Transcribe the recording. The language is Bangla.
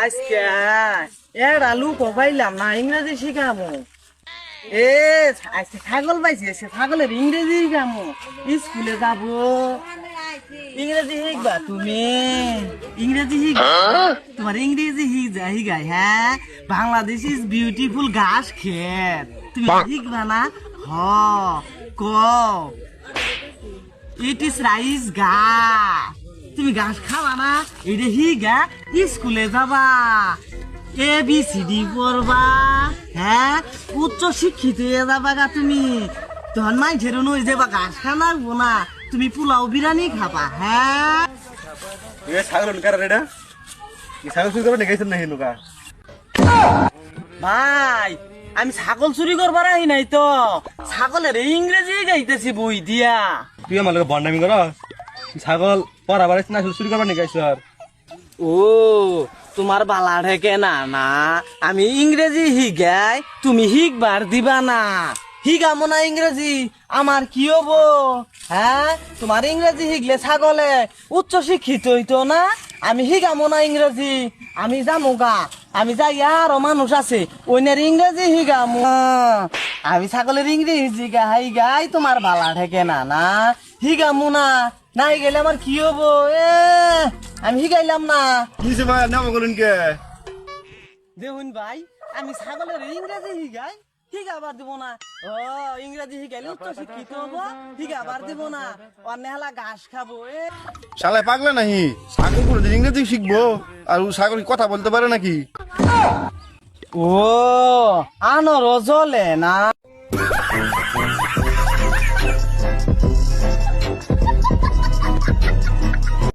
আজকে এরা লুক পাইলাম না ইংরেজি শিখামো। এ আজকে ছাগল পাইছি, ছাগলের ইংরেজি শিখামো। স্কুলে যাবো, ইংরেজি শিখবা তুমি। ইংরেজি শিখবা, তোমার ইংরেজি শিখাই। হ্যাঁ, বাংলাদেশ ইজ বিউটিফুল ঘাস খেত। তুমি শিখবা না? হ ক ইট ইস রাইস ঘাস। তুমি ঘাস খাবা না? এটা হিগা স্কুলে যাবা, এ বি সি ডি পড়বা। হ্যাঁ, উচ্চ শিক্ষিত হয়ে যাবা গা তুমি। তখন মাইঝের নই যাবা, ঘাস খানা না, তুমি পোলাও বিরিয়ানি খাবা। হ্যাঁ, ছাগল এটা ছাগল চুরি করবে গেছেন না হেনুকা ভাই আমি ছাগল চুরি করবার আহি নাই তো, ছাগলের ইংরেজি গাইতেছি বই দিয়া। তুই আমার লোক বন্ডামি কর, ছাগল পড়াবার না চুরি করবার নাকি আর ও তোমার বালা ঢেকে না না, আমি ইংরেজি হিগাই, তুমি হিগবার দিবা না। হিগামো না ইংরেজি, আমার কি হবো? হ্যাঁ, তোমার ইংরেজি হিগলে ছাগলে উচ্চ শিক্ষিত হইতো না। আমি হিগামো না ইংরেজি, আমি জানো গা, আমি যাই আরো মানুষ আছে ওইনের ইংরেজি হিগামো। আমি ছাগলের ইংরেজি গাই, তোমার বালা ঢেকে না না, হিগামো না। নাই গেলে আমার কি হবো? আমি শিখাইলাম না। কিসে ভাই নাম করুন কে দেখুন ভাই, আমি ছাগলের ইংরেজি শিখাবার দিব না। ও ইংরেজি শিখাইলে উচ্চ শিক্ষিত হবো, শিখাবার দিব না। অনেহলা ঘাস খাবো। শালায় পাগলা নাহি, ছাগল কোনো ইংরেজি শিখবো আর ছাগল কথা বলতে পারে নাকি? ও আনর জ্বলে না।